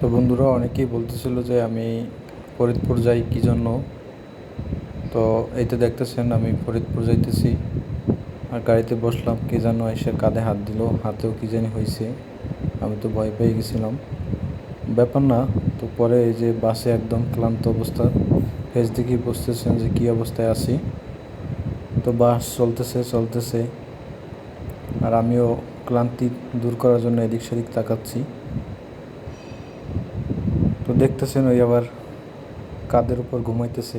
তো বন্ধুরা অনেকেই বলতেছিল যে আমি ফরিদপুর যাই কী জন্য। তো এই তো দেখতেছেন আমি ফরিদপুর যাইতেছি। আর গাড়িতে বসলাম, কে যেন এসে কাঁধে হাত দিল, হাতেও কী জানি হয়েছে। আমি তো ভয় পেয়ে গেছিলাম, ব্যাপার না। তো পরে এই যে বাসে একদম ক্লান্ত অবস্থা, ফেস দেখি বুঝতেছেন যে কী অবস্থায় আছি। তো বাস চলতেছে চলতেছে, আর আমিও ক্লান্তি দূর করার জন্য এদিক সেদিক তাকাচ্ছি। তো দেখতেছেন ওই আবার কাদের উপর ঘুমাইতেছে।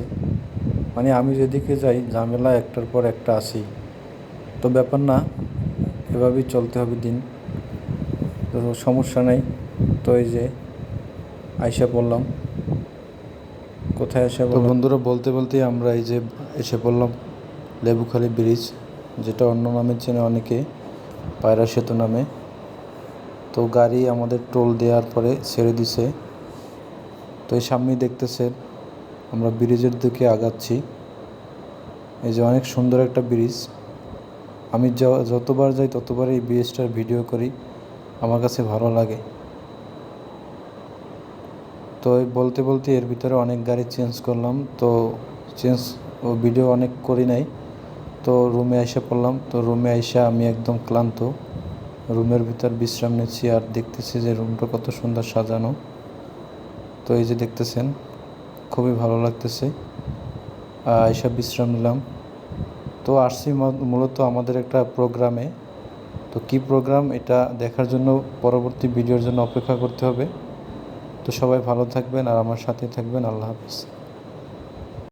মানে আমি যেদিকে যাই ঝামেলা একটার পর একটা আসি। তো ব্যাপার না, এভাবেই চলতে হবে দিন। তো সমস্যা নেই। তো এই যে আইসা পড়লাম, কোথায় এসে তো বন্ধুরা বলতে বলতেই আমরা এই যে এসে পড়লাম লেবুখালী ব্রিজ, যেটা অন্য নামে চেনে অনেকে, পায়রা সেতু নামে। তো গাড়ি আমাদের টোল দেওয়ার পরে ছেড়ে দিছে। তো এই সামনেই দেখতেছেন আমরা ব্রিজের দিকে আগাচ্ছি। এই যে অনেক সুন্দর একটা ব্রিজ। আমি যতবার যাই ততবার এই ব্রিজটার ভিডিও করি, আমার কাছে ভালো লাগে। তো এই বলতে বলতে এর ভিতরে অনেক গাড়ি চেঞ্জ করলাম। তো চেঞ্জ ও ভিডিও অনেক করি নাই। তো রুমে এসে পড়লাম। তো রুমে এসে আমি একদম ক্লান্ত, রুমের ভিতর বিশ্রাম নিচ্ছি আর দেখতেছি যে রুমটা কত সুন্দর সাজানো। তো এই যে দেখতেছেন, খুবই ভালো লাগতেছে। এসে বিশ্রাম নিলাম। তো আসছি মূলত আমাদের একটা প্রোগ্রামে। তো কী প্রোগ্রাম এটা দেখার জন্য পরবর্তী ভিডিওর জন্য অপেক্ষা করতে হবে। তো সবাই ভালো থাকবেন আর আমার সাথে থাকবেন। আল্লাহ হাফিজ।